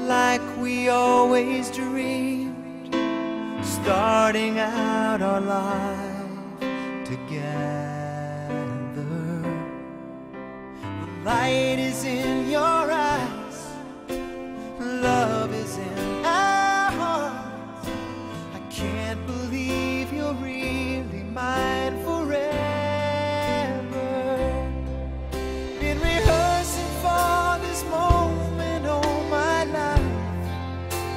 like we always dreamed, starting out our life together. The light is in your eyes, love is in our hearts. I can't believe you're really mine forever. Been rehearsing for this moment all my life,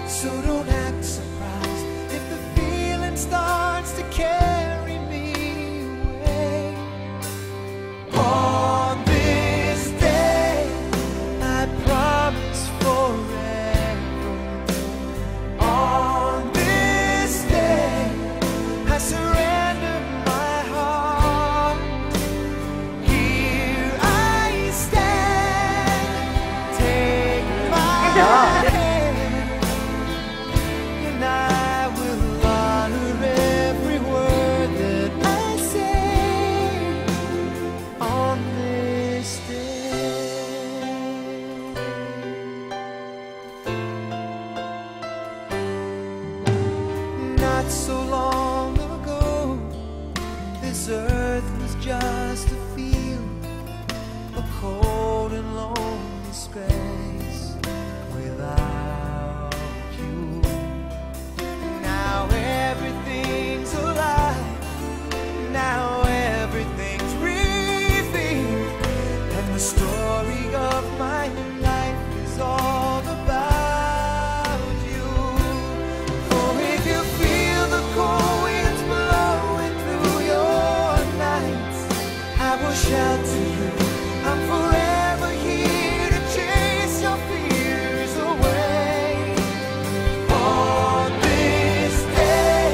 so don't act surprised if the feeling starts to carry me away. On this day, I promise forever. On this day, I surrender my heart. Here I stand, take my hand, and I will honor every word that I say on this day. Not so long ago, this earth was just a field, a cold and lonely space without you. Now everything's alive, now everything's revealed, and the story of my life is all about you. Oh, if you feel the cold winds blowing through your nights, I will shout to you, I'm forever here to chase your fears away. On this day,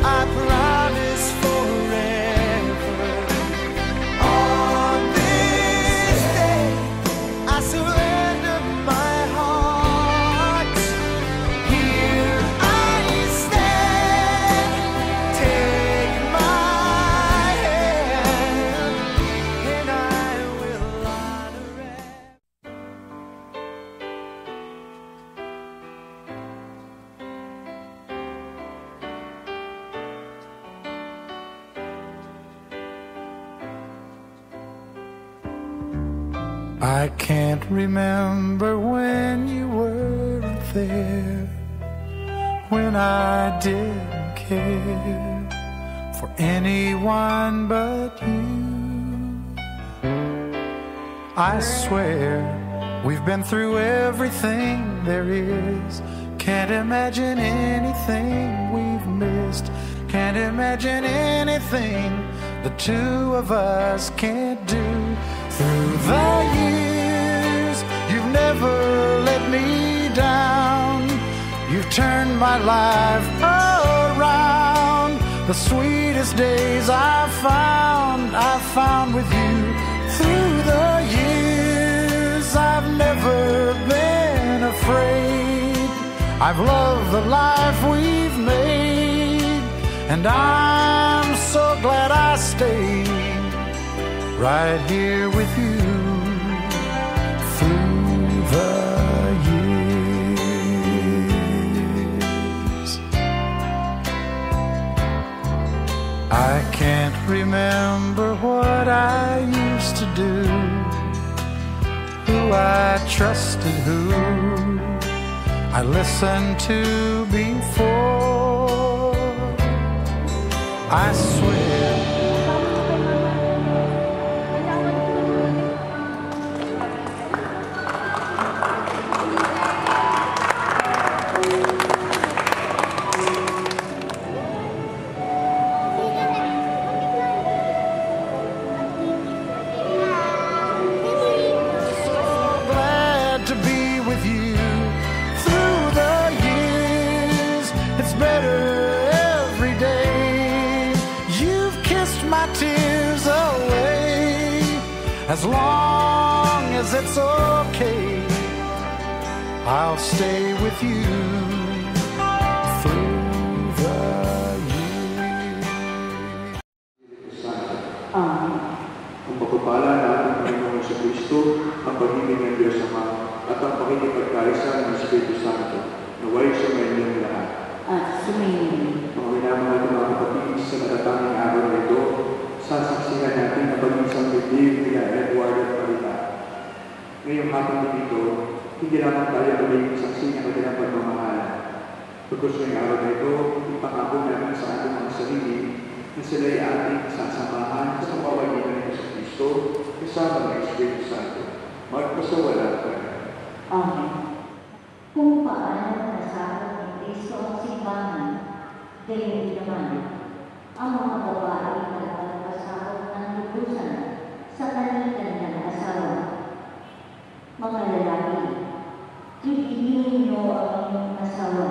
I promise forever. On this day, I surrender my heart. Here I stand, take my hand, and I will honor it. I can't remember when you weren't there, when I didn't care for anyone but you. I swear we've been through everything there is. Can't imagine anything we've missed. Can't imagine anything the two of us can't do. Through the years, you've never let me down. You've turned my life around. The sweetest days I found with you. Through the years, I've never been afraid. I've loved the life we've made, and I'm so glad I stayed right here with you through the years. I can't remember what I used to do, who I trusted, who I listened to before. I swear to be with you through the years. It's better every day. You've kissed my tears away. As long as it's okay, I'll stay with you through the years. Ang pagpapala ng ating Panginoon sa Kristo, ang pag-ibig ng Diyos Ama, at ang pakikipagkaisa ng Espiritu Santo, naway sumayin lahat. At sumayin. Mga minamahal ko mga kapatid, sa matatanging araw na ito, sasaksihan natin na pag-isang bibig nila Edward at Marita. Ngayong hapon din ito, hindi lamang tayo magiging saksi ng kanilang pagmamahalan. Pagkos ngayong araw na ito, ipangako namin sa ating mga sarili na sila ay ating sasamahan sa pamamagitan ng Yesu Kristo kasama ng Espiritu Santo. Magpasawala ka. Amen. Kung paano nasakot ni Kristo ang simbahan, gayon din naman, ang mga babae na nagpasakot ng lubusan sa kanilang asawa. Mga lalaki, ibigin niyo ang inyong asawa,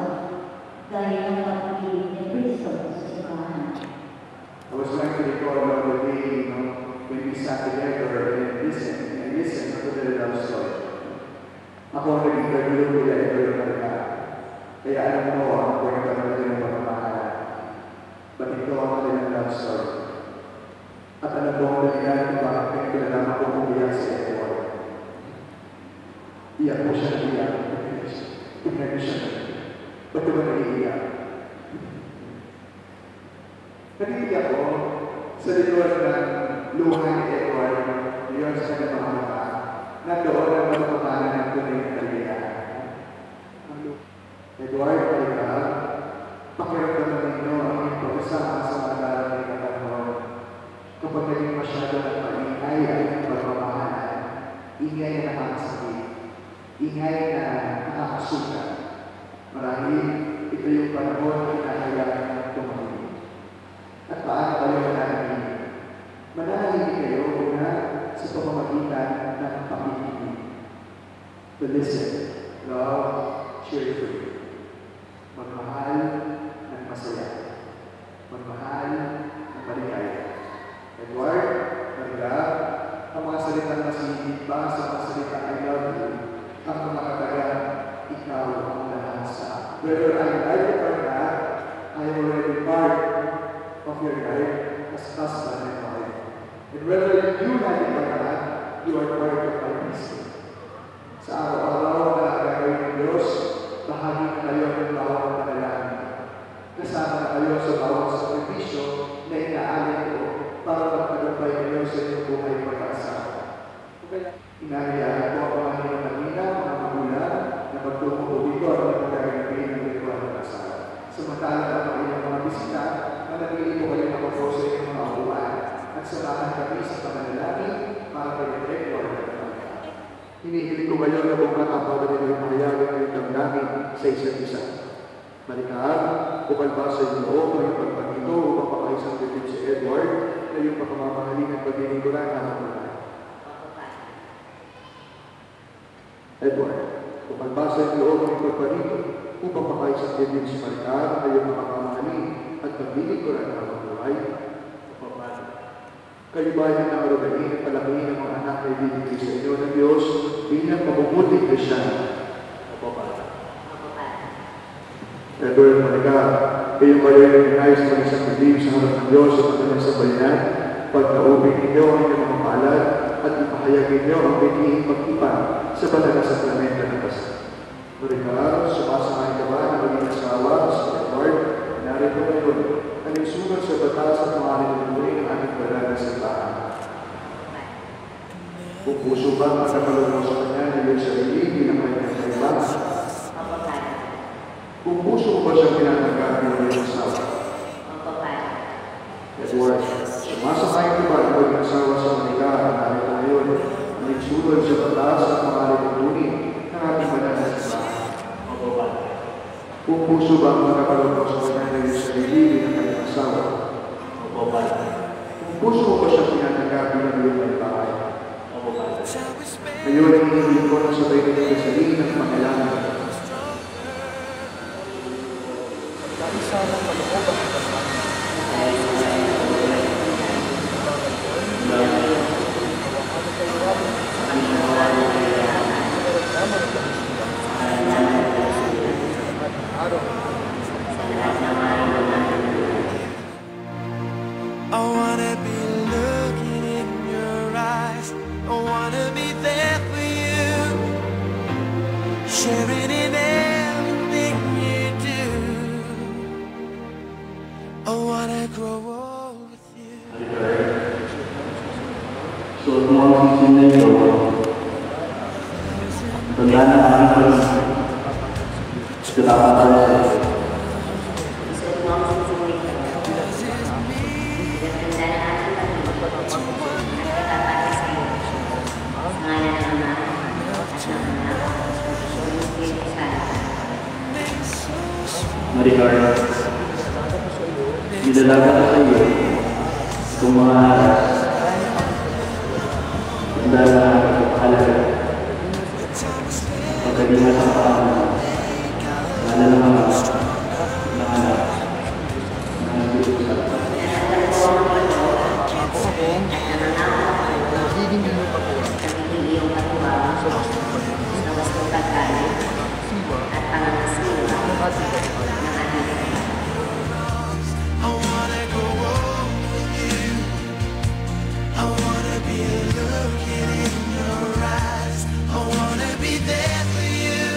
gaya ng pagpili ni Kristo sa simbahan. I was trying to recall the day, when we sat together and listened to the love story. Ako ang nag-interview nila Edward Marita. Kaya alam mo ang kwento ng kanilang pagmamahalan. Ba't ito ang kanilang love story? At alam mo ang nangyayari kung bakit pinalaman ko umiyak si Edward. Iyak mo siya na iyak. Tignan mo siya na iyak. Ba't ba naiiyak? Nag-iiyak ko sa likod ng luha ni Edward, yun sa kanyang mga mata, na doon ang matutupanan ng tunay na kaligayahan. Edward, halika, pakiramdaman ninyo ang inyong pag-asama sa mga darating na panahon. Kapag naging masyado ng maingay ay ang pagmamahalan, ingay na nakakasakit, ingay na nakakasuka. Marahil ito yung panahon na hinahayaan ng tumahimik. At paano kayo manahimik? Manahimik kayo una sa pamamagitan ng pakikinig. To listen, love, cheerfully. Magmahal ng masaya. Magmahal ng maligaya. Edward, Marita, ang mga salitang masinigit ba sa mga salita I love you, ang mga katagang ikaw ang lahat sa akin. Whether I like it or not, I am already part of your life as husband and wife. And whether you like it or not, you are part of my history. Sa araw-araw na gagawin ng Diyos, bahagi na kayo ng bawat panalangin. Kasama na kayo sa bawat sakripisyo na inaalin ko para magtagumpay kayo sa inyong buhay pag-aasawa. Inahayaan ko ang mga hinamina, mga magulang, na magtumuko dito at magkagagawin ng ritual ng asawa. Samantalang ang ilang mga bisita na nagili ko kayo ng sa inyong mga upuan at samahan kami sa pananalangin para kay Edward at Marita. Hinihiling ko kayo na buong katapag at inyong mahayagin ng inyong damdamin sa isa't isa. Marikahan, bukal ba sa inyo o yung pagpagito upang pakaisang bibig si Edward na yung pagmamahalin at pagdiniguran na mga Edward, bukal ba sa inyo o yung pagpagito upang pakaisang bibig si Marikahan na yung pagmamahalin at pagdiniguran na mga buhay? Kayo ba ay nakarogain at palakihin ang mga anak na ibibigay sa inyo ng Diyos bilang mabubuting Kristyano? Edward, Marita, kayo ay nag-inayos ng isang bibig sa harap ng Diyos at kanyang sabayan, pagkaubig ninyo ang inyong mga paalad at ipahayag ninyo ang bigihing pag-ipan sa banal na sakramento ng kasal. Marita, sumasangay ka ba na maging asawa sa Edward? Narito ngayon, ang isunod sa batas at mga niluluin ng ating banal na simbahan. Kung puso ba ang nakapalunod sa kanya na iyong sarili bilang kanyang kailangan? Kung puso mo ba siyang pinatanggap bilang iyong asawa? Edward, sumasakay ka ba na maging asawa sa Marita at narito ngayon ang isunod sa batas at mga niluluin ng ating banal na simbahan? Kung puso ba ang nakapalunod sa kanya na iyong sarili bilang kanyang asawa? Kung puso mo ba siyang pinatanggap bilang iyong kailangan? Ngayon, hinihiling ko na sabay ng kasalin at pangalangin. Isa ng malooban ng kasal. I wanna be looking in your eyes. I wanna be there for you. Tumatatawa sa iyo. Gusto ko ang susulit ko. Ganda na ating pag-ibig at katapatan sa iyo. Sa ngalan ng Ama at ng Anak at ng Espiritu Santo. Maricar, nilalaga na sa iyo kung mga haras. Tanda na halaga. Pagkalingas ang paaman. Lala ng mga ng anak ng Espiritu Santo. Nagiging iyong katuwang na wastong pagkain at pangangasiwa ng ating I wanna go with you. I wanna be looking in your eyes. I wanna be there for you,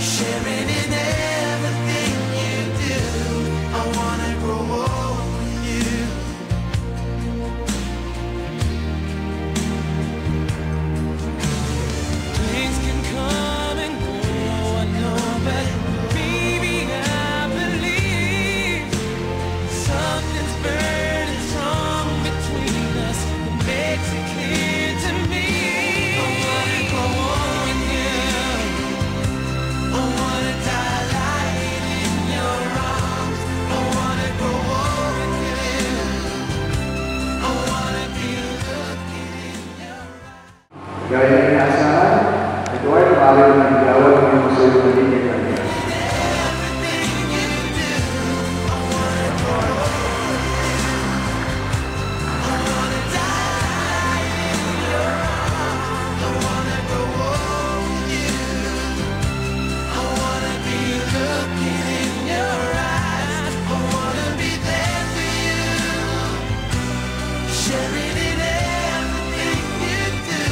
sharing in everything you do. I wanna grow old with you. Things can come and go, I know, but baby, I believe something's burning strong between us. It makes it clear to me. I wanna go on with you. I wanna die lying in your arms. I wanna go on with you. I wanna be looking in your eyes. Gaya ng inaasahan, ito ay tumawag ng gawag ng mga sa iyong nagiging kanya. Sharing in everything you do.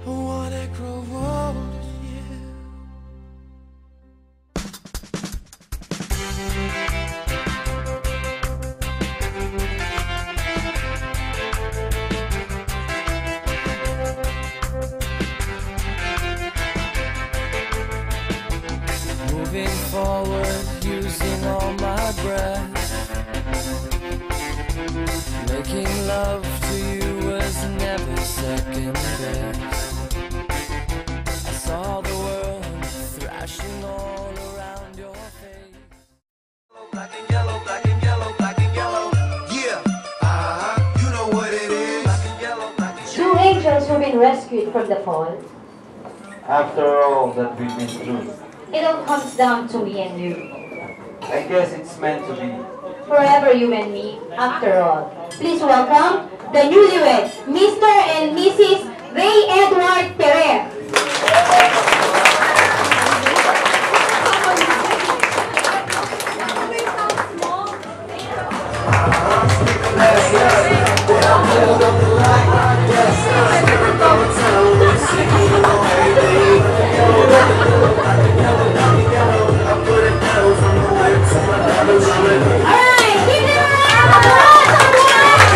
I wanna grow old with you. Moving forward, using all my breath. Making love to you was never second best. I saw the world thrashing all around your face. Black and yellow, black and yellow, black and yellow. Yeah, you know what it is. Black and yellow, black and yellow. Two angels who've been rescued from the fall. After all that we've been through, It all comes down to me and you. I guess it's meant to be. Forever you and me, after all. Please welcome the newlyweds, Mr. and Mrs. Ray Edward Perez. Alright, give them a round of applause!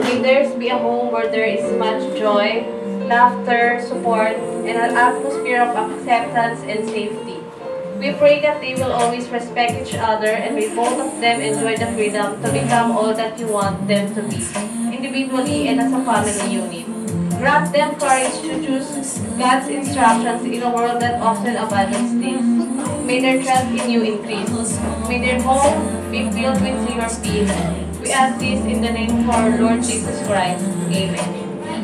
May theirs be a home where there is much joy, laughter, support, and an atmosphere of acceptance and safety. We pray that they will always respect each other and may both of them enjoy the freedom to become all that you want them to be, individually and as a family unit. Grant them courage to choose God's instructions in a world that often abandons things. May their trust in you increase. May their home be filled with your peace. We ask this in the name of our Lord Jesus Christ. Amen.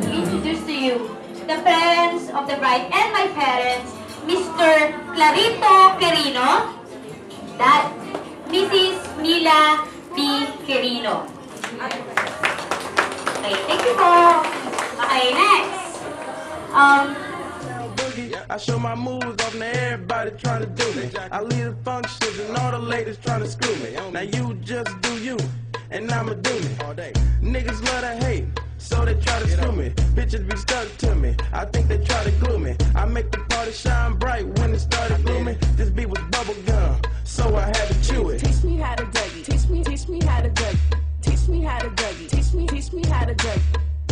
To introduce to you the parents of the bride and my parents, Mr. Clarito Quirino, that Mrs. Mila B. Quirino. Okay, thank you po. Okay, next. I show my moves off to everybody trying to do me. I lead the functions and all the ladies trying to screw me. Now you just do you, and I'ma do me. Niggas love to hate, so they try to screw me. Bitches be stuck to me, I think they try to glue me. I make the party shine bright when it started glooming. This beat was bubble gum, so I had to chew it. Teach me how to dug it. Teach me how to dug it. me how to Dougie. Teach me how to Dougie.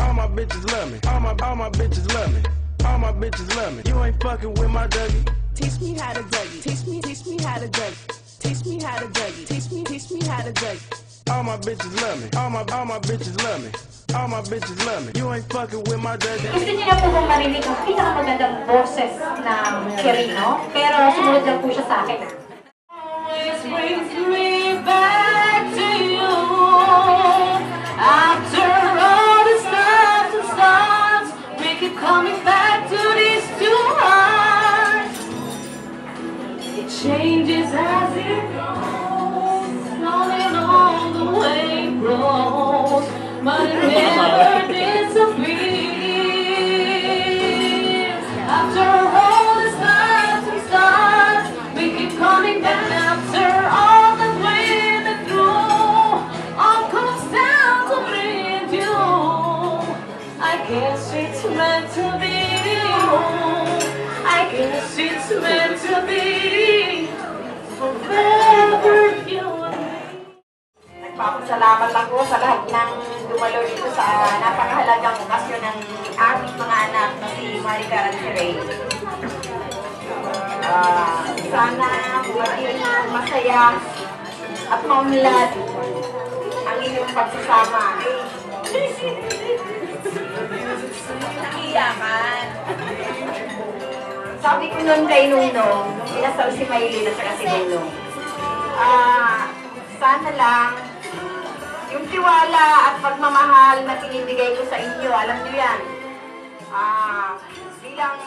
All my bitches love me. All my bitches love me. All my bitches love me. You ain't fucking with my Dougie. Teach me how to Dougie. Teach me how to Dougie. Teach me how to Dougie. Teach me how to Dougie. All my bitches love me. All my bitches love me. All my bitches love me. You ain't fucking with my Dougie. Gusto niyo na po bang marinig ang pinakamagandang boses ng Quirino? Pero sumunod lang po siya sa akin. Always brings me back to you. After all the stops and starts, we keep coming back to these two hearts. It changes as it goes, slowly along the way it grows, but it never disappears. After all the stops and starts, we keep coming back. After all that we've been through, all comes down to me and you. I guess it's meant to be. I guess it's meant to be. Forever you and me. Nagpapasalamat ako sa lahat ng dumalo dito sa napakahalagang okasyon ng aming mga anak na si Maricar at si Ray. Sana maging masaya at maunlad ang inyong pagsasama. Nakiyaman. Sabi ko nun kay Nunong, nung pinasal si Maylin at saka si Nunong, sana lang yung tiwala at pagmamahal na pinibigay ko sa inyo, alam niyo yan. Bilang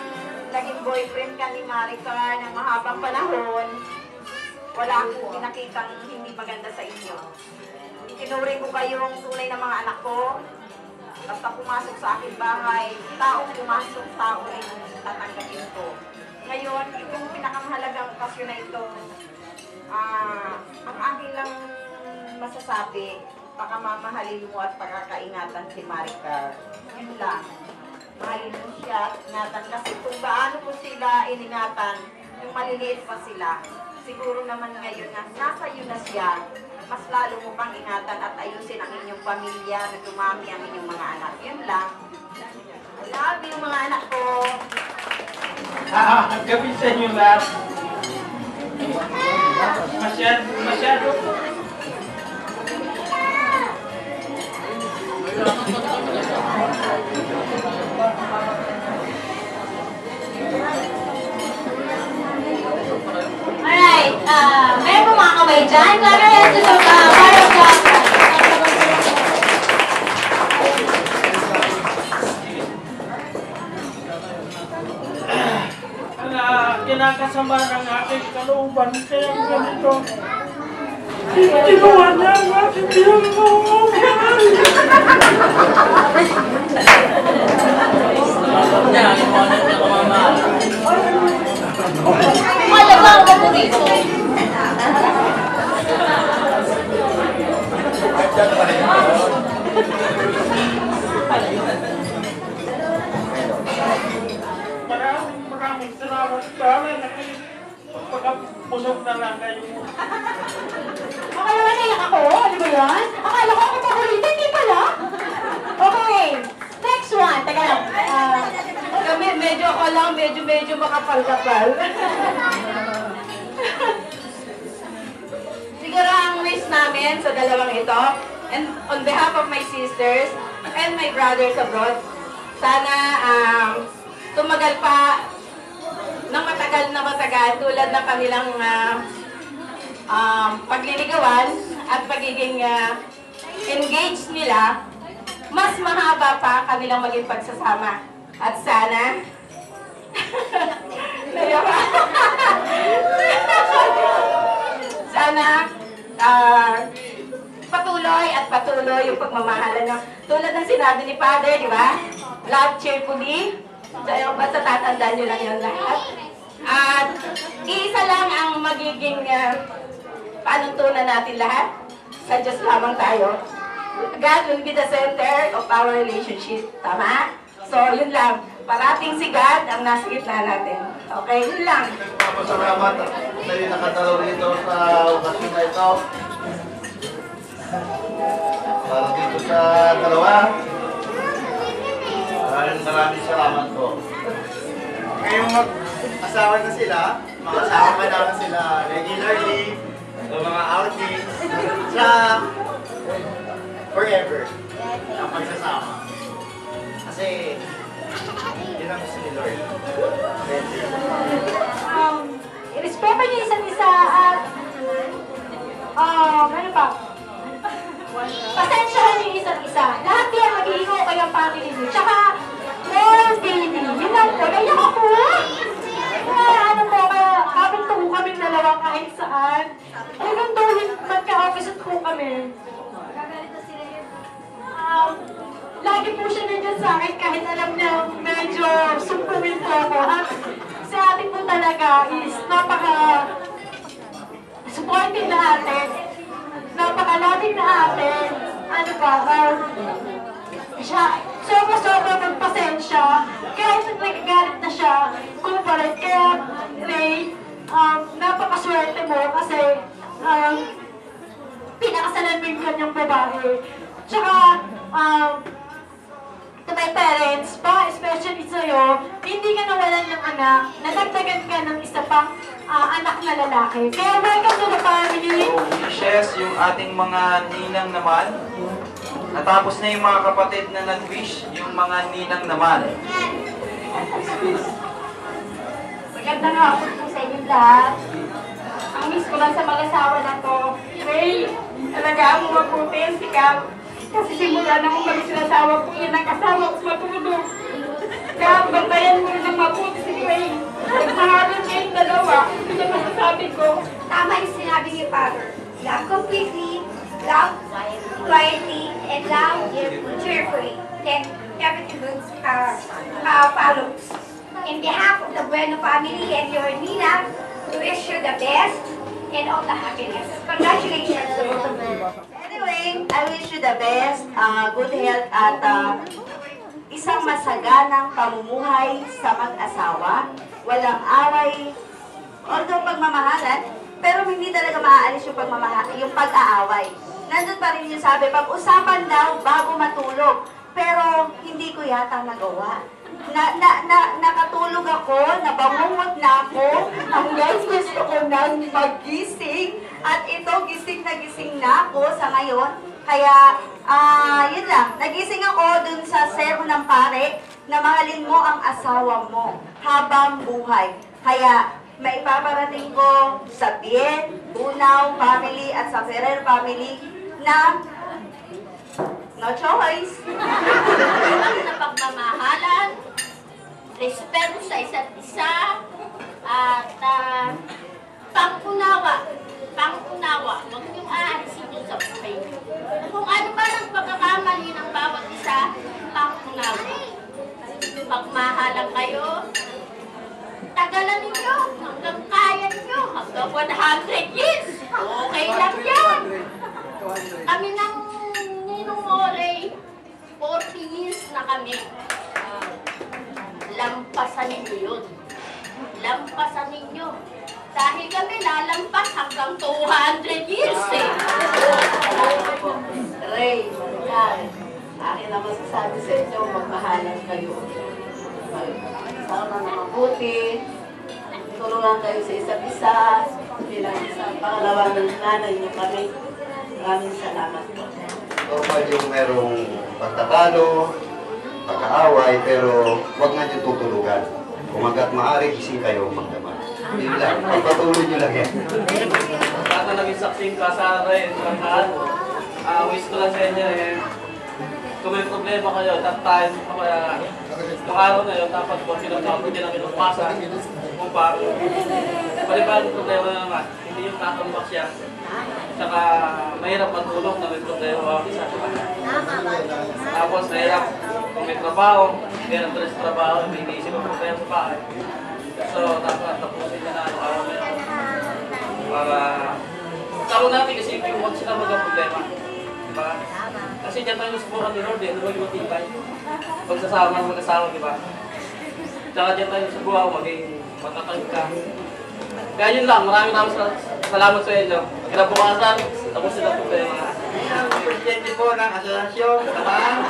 naging boyfriend ka ni Maricar ng mahabang panahon, wala akong pinakitang hindi maganda sa inyo. Itinuring ko kayong tunay na mga anak ko. Basta pumasok sa aking bahay, taong pumasok, taong tatanggapin ko. Ngayon, itong pinakamahalagang okasyon na ito, ang aking lang masasabi, pakamamahalin mo at pagkakaingatan si Maricar. Yun lang. Mahalin mo siya at ingatan kasi kung gaano ko sila iningatan, yung maliliit pa sila, siguro naman ngayon na nasa iyo na siya, mas lalo mo pang ingatan at ayusin ang inyong pamilya na dumami ang inyong mga anak. Yun lang. I love you mga anak ko. Ang gabi sa inyo lahat. Masyado. Alright, meron po mga kamay dyan. Clap your hands to the part of the... Kinakasama ng aking kalooban, kaya ganito. Ginawa niya ang aking pinag-uuban. Malabang ka po dito. Maraming salamat sana na pagkapusok na lang kayo. Akala ba naiyak ako? Ano ba yan? Akala ko ako paborito, hindi pala. Okay, next one. Teka lang. Kami medyo ako lang, medyo makapal-kapal. Siguro ang wish namin sa dalawang ito, and on behalf of my sisters and my brothers abroad, sana tumagal pa ng matagal tulad ng kanilang pagliligawan at pagiging engaged nila, mas mahaba pa kanilang maging pagsasama. At sana sana patuloy yung pagmamahalan nyo. Tulad ng sinabi ni Father, di ba? Love cheerfully. Basta tatandaan nyo lang yung lahat. At isa lang ang magiging panuntunan natin lahat. Sa Diyos lamang tayo. God will be the center of our relationship. Tama? So, yun lang. Parating si God ang nasa gitna natin. Okay? Yun lang. Salamat tayo nakatalo rito sa okasyon na ito. Para sa dalawa. Maraming salamat po. Ngayong mag-asawa na sila, makasama naman sila regularly, o mga outings, sa forever ang pagsasama. Kasi, yun ang gusto ni Lord. Respeto niyo isa't isa at ano pa? Pasensyahan niyo isa't isa. Lahat yan magiging okay ang family niyo. Tsaka, more baby. Yun lang po. Naiyak ako. Ano po, kaya kapit po kaming dalawa kahit saan. Hanggang doon, magka-opposite po kami. Lagi po siya nandiyan sa akin kahit alam niya medyo sumpuin po ako. At si ate po talaga is napaka-supportive na ate. Napaka-loving na ate. Ano ba, siya, sobra-sobra magpasensya. Kahit nagagalit na siya, kumparat. Kaya, Ray, napakaswerte mo kasi pinakasalan mo yung kanyang babae. Tsaka, to my parents, especially sa'yo, hindi ka nawalan ng anak, nadagdagan ka ng isa pang anak na lalaki. Kaya welcome to the family. So, wishes yung ating mga ninang naman. Natapos na yung mga kapatid na nag-wish, yung mga ninang naman. Magandang hapon po sa inyo lahat. Ang miss ko lang sa mag-asawa na to. Ray, alagaan mo mabuti ang sikap. Kasi simula na kung kami sinasawa po yan ang asawa ko matulog. Kaya bantayan mo ng mabuti si Ray. Nagmahalan kayong dalawa. Hindi ang masasabi ko. Tama yung sinabi ni Father. Love completely, love quietly, and love cheerfully. Then everything follows. In behalf of the Bueno family and your Nina, we wish you the best and all the happiness. Congratulations to both of you. Anyway, I wish you the best, good health at isang masaganang pamumuhay sa mag-asawa. Walang away, although pagmamahalan, pero hindi talaga maaalis yung yung pag-aaway. Nandun pa rin yung sabi, pag-usapan daw bago matulog. Pero hindi ko yata nagawa. Nakatulog ako, nabangungot na ako, hanggang gusto ko nang magising. At ito, gising na ako sa ngayon. Kaya, yun lang, nagising ako dun sa sermon ng pare na mahalin mo ang asawa mo habang buhay. Kaya, maipaparating ko sa Bien, Bunaw family at sa Ferrer family na no choice. Na pagmamahalan, respeto sa isa't isa, at pang-unawa. Huwag niyong aalisin yun sa buhay. Kung ano ba ng pagkakamali ng bawat isa, pang-unawa. Pagmahalan kayo, tagalan ninyo, hanggang kaya ninyo, hanggang 100 years. Okay lang yan. Kami ng Ninong More, 40 years na kami. Lampasan ninyo yun. Lampasan ninyo. Dahil kami lalampas hanggang 200 years eh. Ray, yan. Akin na masasabi sa inyo, magmahalan kayo. Sana na mabuti. Tulungan kayo sa isa't isa. Bilang isang pangalawa ng nanay niyo kami. Maraming salamat po. Normal yung merong pagtatalo, pagkaaway, pero huwag nga nyo tutulugan. Kung hanggat maaari, gising kayo magdaman. Yun lang, pagpatuloy nyo lang yan. Lahat na naging saksing kasara eh, wish ko lang sa inyo eh, kung may problema kayo, that time, yung araw na yun, dapat po sinasabot din ang inupasan kung paano. Palibagong problema naman, hindi yung tatambak siya. Tsaka mahirap matulog na may problema sa isa. Tapos mahirap kung may trabaho, meron tuloy sa trabaho, may iniisip ang problema sa bahay. So, dapat tapusin na araw na yun. Para tawag natin kasi yung huwag sila magka-problema. Diba? Kasi dyan tayo nasubukan ni Lord eh, ano maging matibay. Pagsasama ng mag-asawa, diba? Tsaka dyan tayo nasubukan, maging matatag ka. Kaya yun lang, maraming salamat sa inyo. Kinabukasan, tapos sila problema. ang presidente po ng asosasyon, Tabang.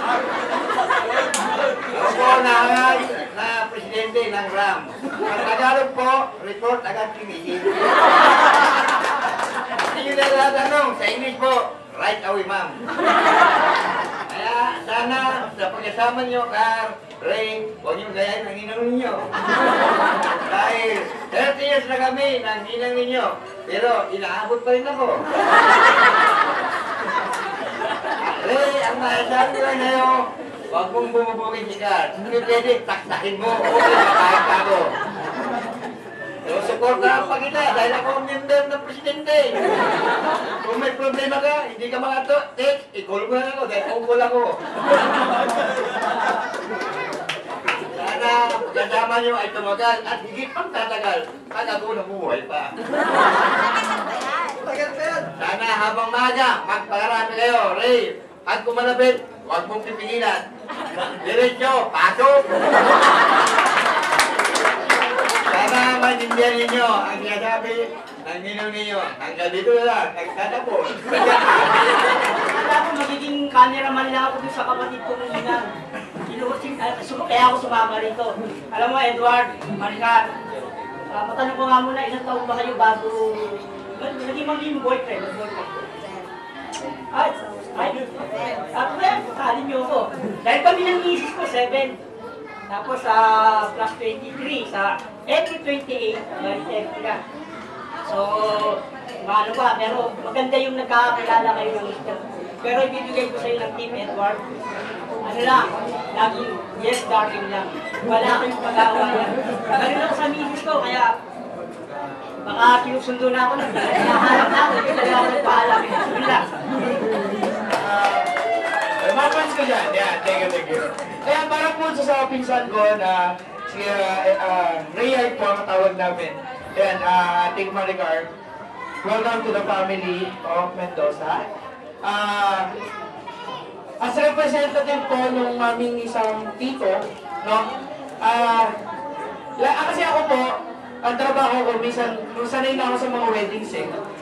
Ako po nangay na presidente ng RAM. Ang Tagalog po, report agad kinihin. Hindi nyo na tanong, sa English po, right away, ma'am. Kaya sana sa pagkasama nyo, Ray, huwag nyo gayahin ng ninang ninyo. Dahil 30 years na kami ng ninang ninyo, pero inaabot pa rin ako. Ray, ang masasabi ko ngayon, huwag mong bumubugin si Carl. Hindi pwede, taktakin mo. Okay, makahit ka ako. Pero supportahan pa kita dahil ako ang member ng presidente. Kung may problema ka, hindi ka text, i-call mo lang ako dahil ukol ako. Sana ang pagkasama nyo ay tumagal at higit pang tatagal pag ako nabuhay pa. Sana habang maga, magpakarami kayo. Ray, pag kumalapit, huwag mong pipigilan. Diretso, pasok! Sana maintindihan ninyo ang sinasabi ng ninong ninyo. Hanggang dito na lang, nagtatapos. Kaya ako magiging cameraman lang ako dun sa kapatid ko ng inang. Kaya ako sumama rito. Alam mo, Edward, Maricar, matanong ko nga muna, ilang taon ba kayo bago naging boyfriend? At kasali niyo ako. Dahil kami ng misis ko, 7. Tapos sa plus 23, sa April 28, bali ka. So, ano ba, pero maganda yung nagkakakilala kayo ng mister. Pero ibibigay ko sa iyo ng Team Edward. Ano lang, laging yes darling lang. Wala kayong pag-aawayan. Ganun ako sa misis ko, kaya baka sinusundo na ako na. Nahanap na ako, kaya talaga ako nagpaalam. Relax. Mapans ko dyan. Yan, thank you. Kaya para po sa pinsan ko na si Ray po ang tawag namin. Yan, Ating Maricar. Welcome to the family of Mendoza. As representative po nung aming isang tito, no? Kasi ako po, ang trabaho ko, minsan, nung sanay na ako sa mga weddings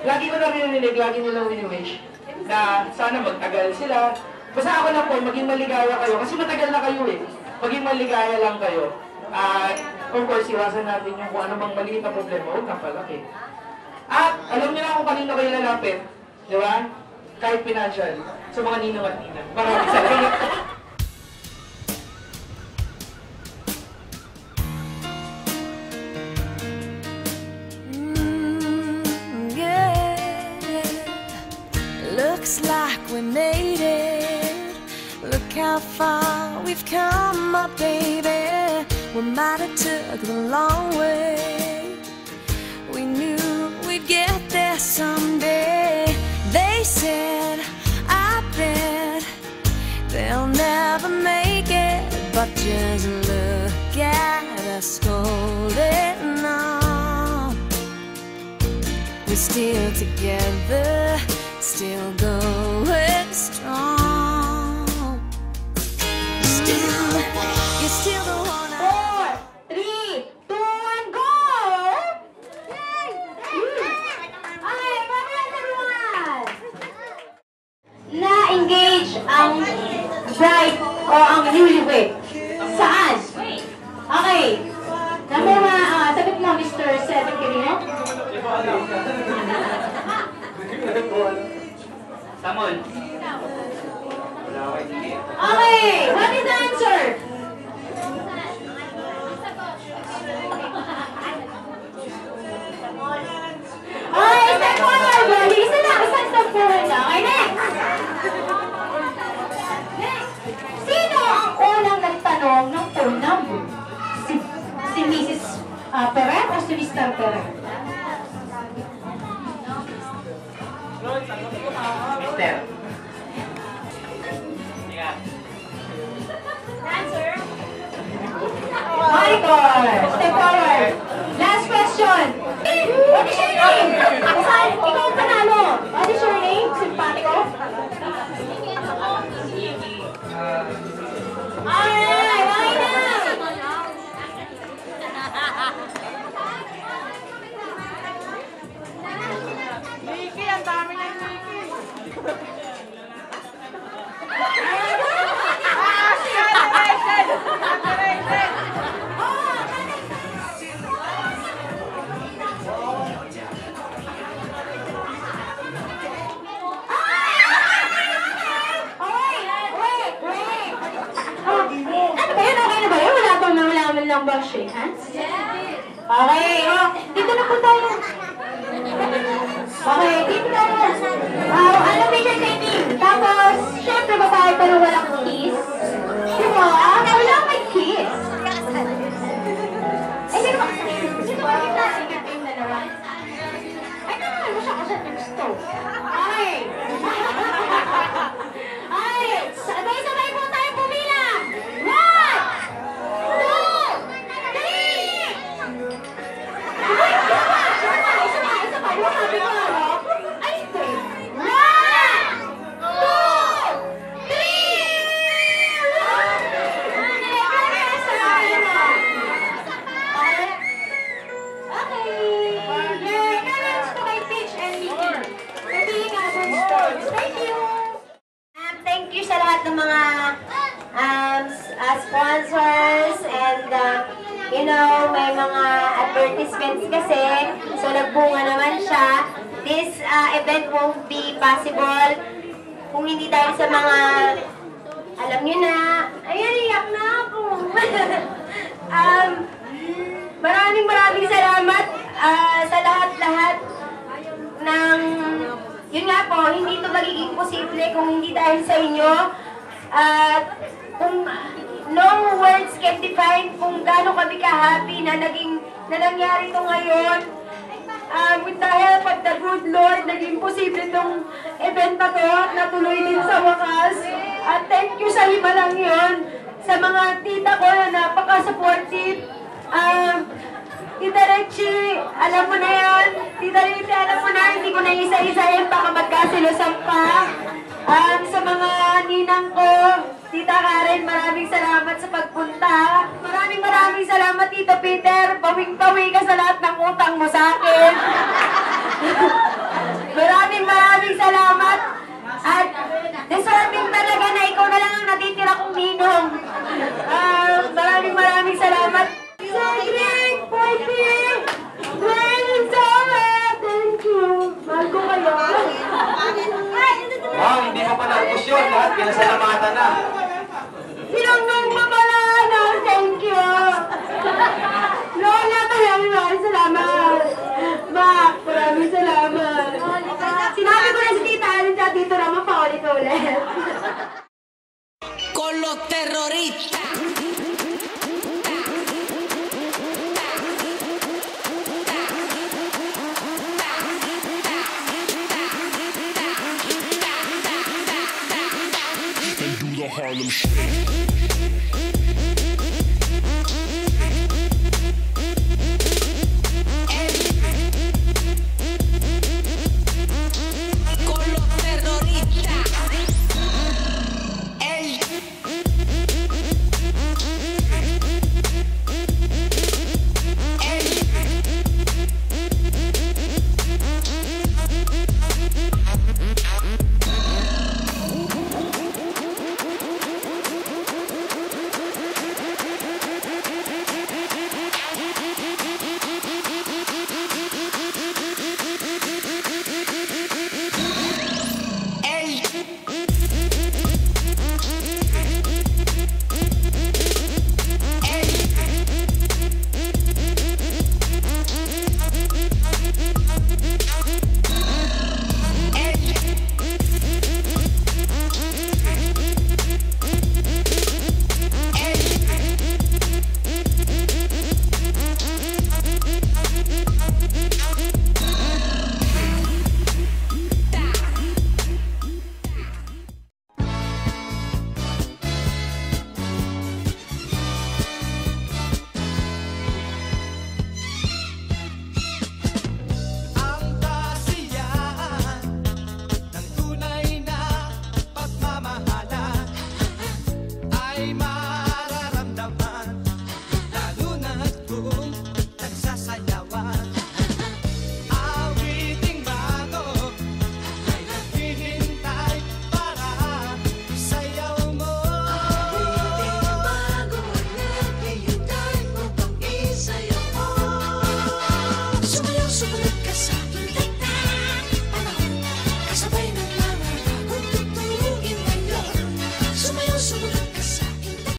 lagi ko na rinrinig, lagi nilang wini-wish na sana magtagal sila. Basta ako lang po, maging maligaya kayo. Kasi matagal na kayo Maging maligaya lang kayo. At, of course, iwasan natin yung kung ano mang maliit na problema, huwag na palaki. At, alam niyo na kung kanino kayo lalapit. Di ba? Kahit financial. Sa mga ninong at ninang. Maraming salamat. Looks like we made it. Look how far we've come, my baby. We might have took the long way. We knew we'd get there someday. They said, I bet they'll never make it. But just look at us holding on. We're still together, still going strong. You're still the one. 4, 3, 2, 1, go! Yay! Okay, congrats everyone! Na-engage ang bride o ang newlywed. Saan? Okay. Sagot mo, Mr. Cedric Quirino? Samon. Okay, what is the answer? Okay, step forward, buddy. Isa step forward na. Okay, next. Sino ang unang nagtanong ng phone number? Si Mrs. Perez o si Mr. Perez? Mister. Answer. Michael, step forward. Last question. What is your name? Ikaw ang panalo. What is your name? Simpatico? Alright, why now? Nikki, ang dami ng Nikki. lang ba shake hands? Okay, dito na po tayo. Okay, dito tayo. Ano picture taking? Tapos, syempre babae pa na walang kiss. Diba? Wala may kiss. Ay, hindi naman kasi. Dito ba kita? Sige, yung dalawa. Ay, naman mo siya kasi gusto. Okay. Ay, sabay-sabay po tayo pumilang. 1, 2, 3. Ay, isa pa. Yung sabi ko, ay, hindi. 1, 2, 3. Thank you sa lahat ng mga sponsors and you know, may mga advertisements kasi. So, nagbunga naman siya. This event won't be possible kung hindi dahil sa mga, alam nyo na, ayan, iyak na ako. Maraming salamat sa lahat-lahat ng, yun nga po, hindi ito magiging posible kung hindi dahil sa inyo. Kung no words can define kung gaano kami ka-happy na nangyari ito ngayon. With the help of the good Lord, naging posible itong event na to at natuloy din sa wakas. At thank you sa himalang yun, sa mga tita ko na napaka-supportive. Tita Richie, alam mo na yun. Tita Richie, alam mo na, hindi ko na isa-isahin, baka magkasilusan pa. Sa mga ninang ko, Tita Karen, maraming salamat sa pagpunta. Maraming salamat, Tito Peter. Bawing-bawi ka sa lahat ng utang mo sa akin. Maraming salamat. At deserving talaga na ikaw na lang ang natitira kong ninong. Maraming salamat. Cedric, Poppy, Gwen, Zara, thank you. Mahal ko kayo. Wow, hindi mo pa naubos yun. Lahat pinasalamatan na. Sinunong mo pala, no? Thank you. Lola, maraming salamat. Mac, maraming salamat. Sinabi ko na si Tita Alin sa Tito Rama pa ulit-ulit. Con los terroristas. Harlem Shake.